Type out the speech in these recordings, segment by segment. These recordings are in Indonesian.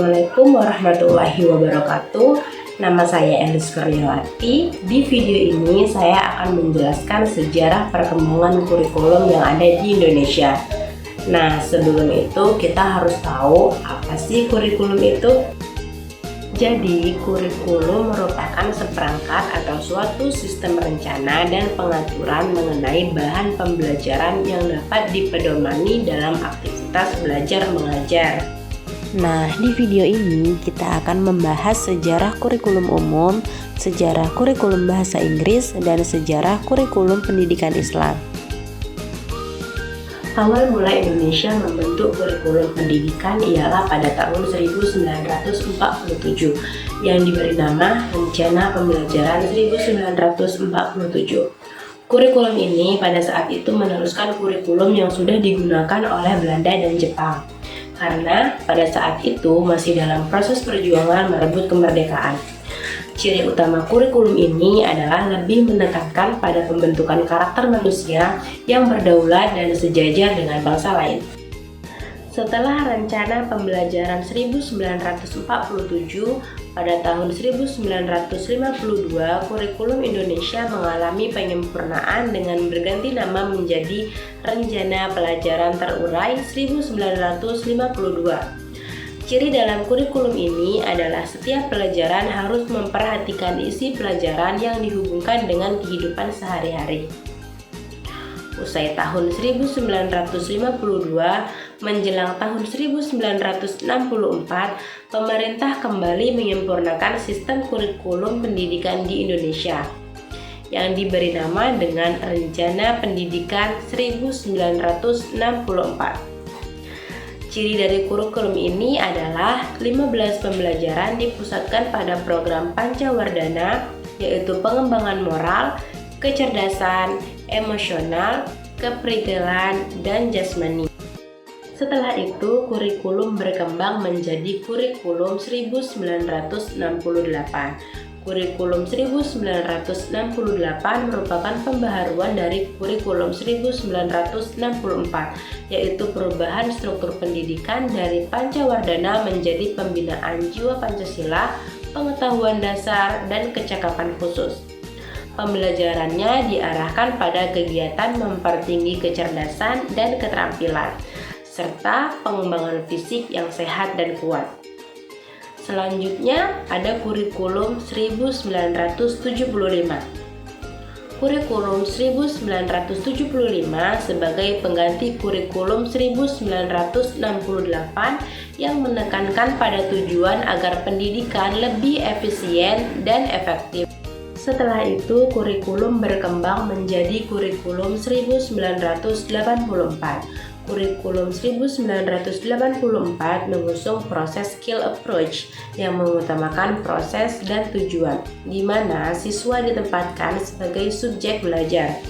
Assalamualaikum warahmatullahi wabarakatuh. Nama saya Elis Kurniawati. Di video ini saya akan menjelaskan sejarah perkembangan kurikulum yang ada di Indonesia. Nah, sebelum itu kita harus tahu apa sih kurikulum itu. Jadi, kurikulum merupakan seperangkat atau suatu sistem rencana dan pengaturan mengenai bahan pembelajaran yang dapat dipedomani dalam aktivitas belajar mengajar. Nah, di video ini kita akan membahas sejarah kurikulum umum, sejarah kurikulum bahasa Inggris, dan sejarah kurikulum pendidikan Islam. Awal mula Indonesia membentuk kurikulum pendidikan ialah pada tahun 1947 yang diberi nama Rencana Pembelajaran 1947. Kurikulum ini pada saat itu meneruskan kurikulum yang sudah digunakan oleh Belanda dan Jepang. Karena pada saat itu masih dalam proses perjuangan merebut kemerdekaan. Ciri utama kurikulum ini adalah lebih menekankan pada pembentukan karakter manusia yang berdaulat dan sejajar dengan bangsa lain. Setelah Rencana Pembelajaran 1947, pada tahun 1952 kurikulum Indonesia mengalami penyempurnaan dengan berganti nama menjadi Rencana Pelajaran Terurai 1952. Ciri dalam kurikulum ini adalah setiap pelajaran harus memperhatikan isi pelajaran yang dihubungkan dengan kehidupan sehari-hari. Usai tahun 1952, menjelang tahun 1964, pemerintah kembali menyempurnakan sistem kurikulum pendidikan di Indonesia yang diberi nama dengan Rencana Pendidikan 1964. Ciri dari kurikulum ini adalah 15 pembelajaran dipusatkan pada program Pancawardhana, yaitu pengembangan moral, kecerdasan, emosional, kepribadian, dan jasmani. Setelah itu, kurikulum berkembang menjadi kurikulum 1968. Kurikulum 1968 merupakan pembaharuan dari kurikulum 1964, yaitu perubahan struktur pendidikan dari Pancawardhana menjadi pembinaan jiwa Pancasila, pengetahuan dasar, dan kecakapan khusus. Pembelajarannya diarahkan pada kegiatan mempertinggi kecerdasan dan keterampilan, serta pengembangan fisik yang sehat dan kuat. Selanjutnya ada kurikulum 1975. Kurikulum 1975 sebagai pengganti kurikulum 1968 yang menekankan pada tujuan agar pendidikan lebih efisien dan efektif. Setelah itu, kurikulum berkembang menjadi kurikulum 1984. Kurikulum 1984 mengusung proses skill approach yang mengutamakan proses dan tujuan, di mana siswa ditempatkan sebagai subjek belajar.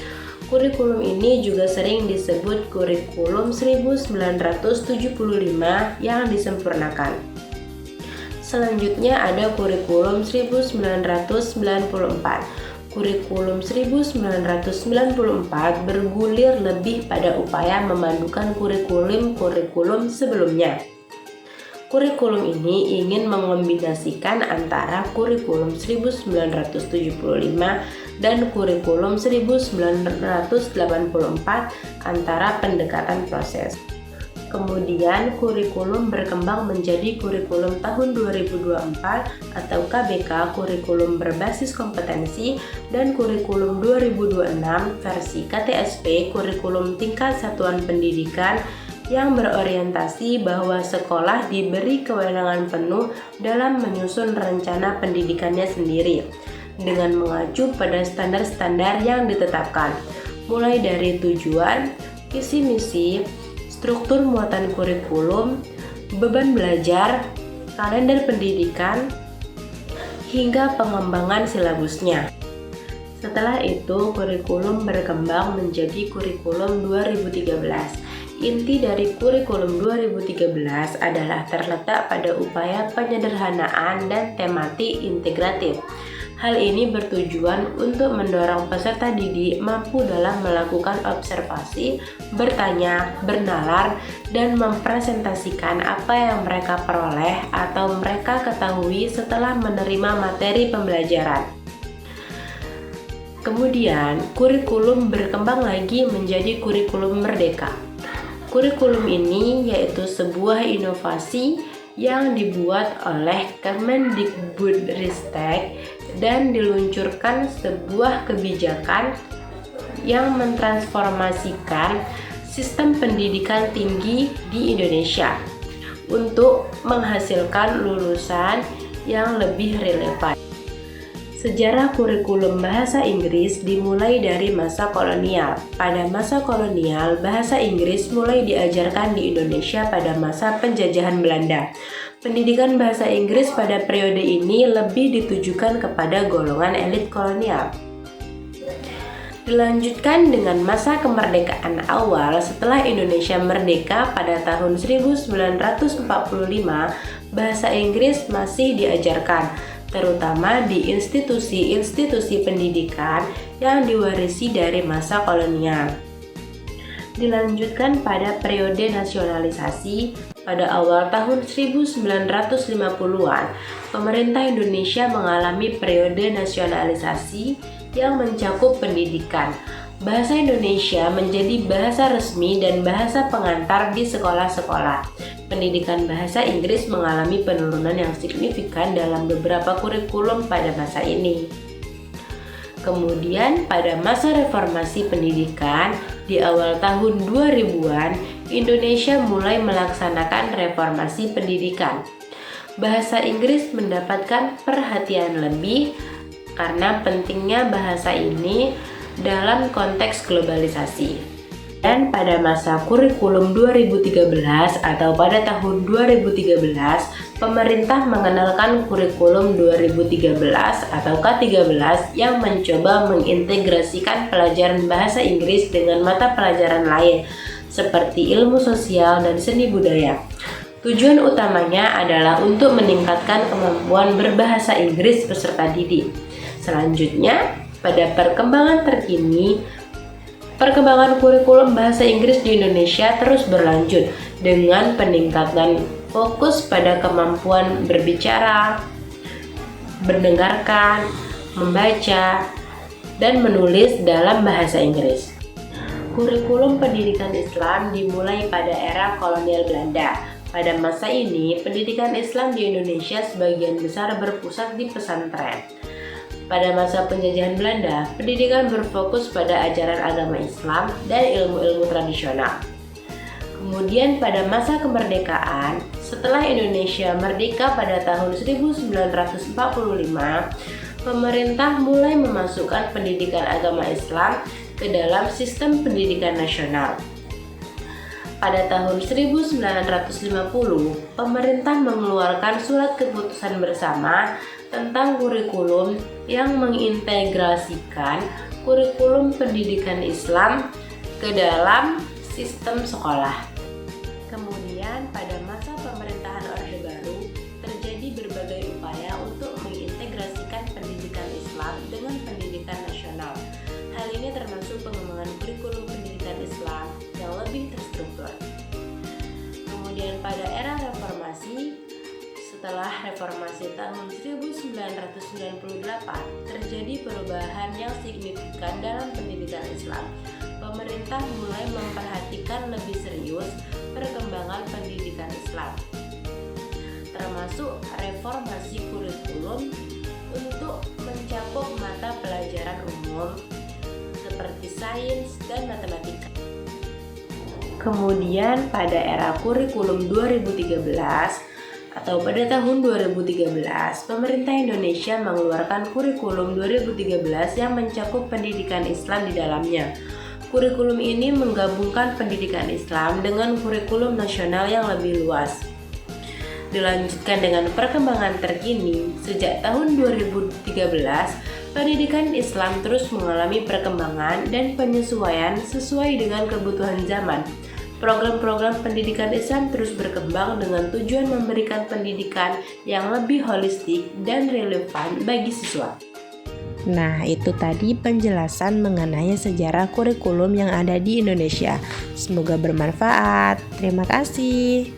Kurikulum ini juga sering disebut kurikulum 1975 yang disempurnakan. Selanjutnya ada kurikulum 1994. Kurikulum 1994 bergulir lebih pada upaya memadukan kurikulum sebelumnya. Kurikulum ini ingin mengombinasikan antara kurikulum 1975 dan kurikulum 1984 antara pendekatan proses. Kemudian kurikulum berkembang menjadi kurikulum tahun 2024 atau KBK, kurikulum berbasis kompetensi, dan kurikulum 2026 versi KTSP, kurikulum tingkat satuan pendidikan yang berorientasi bahwa sekolah diberi kewenangan penuh dalam menyusun rencana pendidikannya sendiri dengan mengacu pada standar-standar yang ditetapkan, mulai dari tujuan, visi misi, struktur muatan kurikulum, beban belajar, kalender pendidikan, hingga pengembangan silabusnya. Setelah itu, kurikulum berkembang menjadi kurikulum 2013. Inti dari kurikulum 2013 adalah terletak pada upaya penyederhanaan dan tematik integratif. Hal ini bertujuan untuk mendorong peserta didik mampu dalam melakukan observasi, bertanya, bernalar, dan mempresentasikan apa yang mereka peroleh atau mereka ketahui setelah menerima materi pembelajaran. Kemudian, kurikulum berkembang lagi menjadi kurikulum merdeka. Kurikulum ini yaitu sebuah inovasi yang dibuat oleh Kemendikbudristek dan diluncurkan sebuah kebijakan yang mentransformasikan sistem pendidikan tinggi di Indonesia untuk menghasilkan lulusan yang lebih relevan. Sejarah kurikulum bahasa Inggris dimulai dari masa kolonial. Pada masa kolonial, bahasa Inggris mulai diajarkan di Indonesia pada masa penjajahan Belanda. Pendidikan bahasa Inggris pada periode ini lebih ditujukan kepada golongan elit kolonial. Dilanjutkan dengan masa kemerdekaan awal setelah Indonesia merdeka pada tahun 1945, bahasa Inggris masih diajarkan, terutama di institusi-institusi pendidikan yang diwarisi dari masa kolonial. Dilanjutkan pada periode nasionalisasi pada awal tahun 1950-an, pemerintah Indonesia mengalami periode nasionalisasi yang mencakup pendidikan. Bahasa Indonesia menjadi bahasa resmi dan bahasa pengantar di sekolah-sekolah. Pendidikan bahasa Inggris mengalami penurunan yang signifikan dalam beberapa kurikulum pada masa ini. Kemudian pada masa reformasi pendidikan di awal tahun 2000-an, Indonesia mulai melaksanakan reformasi pendidikan. Bahasa Inggris mendapatkan perhatian lebih karena pentingnya bahasa ini dalam konteks globalisasi. Dan pada masa kurikulum 2013 atau pada tahun 2013, pemerintah mengenalkan kurikulum 2013 atau K13 yang mencoba mengintegrasikan pelajaran bahasa Inggris dengan mata pelajaran lain seperti ilmu sosial dan seni budaya. Tujuan utamanya adalah untuk meningkatkan kemampuan berbahasa Inggris peserta didik. Selanjutnya, pada perkembangan terkini, perkembangan kurikulum bahasa Inggris di Indonesia terus berlanjut dengan peningkatan fokus pada kemampuan berbicara, mendengarkan, membaca, dan menulis dalam bahasa Inggris. Kurikulum pendidikan Islam dimulai pada era kolonial Belanda. Pada masa ini, pendidikan Islam di Indonesia sebagian besar berpusat di pesantren. Pada masa penjajahan Belanda, pendidikan berfokus pada ajaran agama Islam dan ilmu-ilmu tradisional. Kemudian pada masa kemerdekaan, setelah Indonesia merdeka pada tahun 1945, pemerintah mulai memasukkan pendidikan agama Islam ke dalam sistem pendidikan nasional. Pada tahun 1950, pemerintah mengeluarkan surat keputusan bersama tentang kurikulum yang mengintegrasikan kurikulum pendidikan Islam ke dalam sistem sekolah. Kemudian pada masa pemerintahan Orde Baru terjadi berbagai upaya untuk mengintegrasikan pendidikan Islam dengan pendidikan nasional. Hal ini termasuk pengembangan kurikulum pendidikan Islam yang lebih terstruktur. Kemudian pada era reformasi, setelah reformasi tahun 1998, terjadi perubahan yang signifikan dalam pendidikan Islam. Pemerintah mulai memperhatikan lebih serius perkembangan pendidikan Islam, termasuk reformasi kurikulum untuk mencakup mata pelajaran umum seperti sains dan matematika. Kemudian pada era kurikulum 2013 atau pada tahun 2013, pemerintah Indonesia mengeluarkan kurikulum 2013 yang mencakup pendidikan Islam di dalamnya. Kurikulum ini menggabungkan pendidikan Islam dengan kurikulum nasional yang lebih luas. Dilanjutkan dengan perkembangan terkini, sejak tahun 2013, pendidikan Islam terus mengalami perkembangan dan penyesuaian sesuai dengan kebutuhan zaman. Program-program pendidikan Islam terus berkembang dengan tujuan memberikan pendidikan yang lebih holistik dan relevan bagi siswa. Nah, itu tadi penjelasan mengenai sejarah kurikulum yang ada di Indonesia. Semoga bermanfaat. Terima kasih.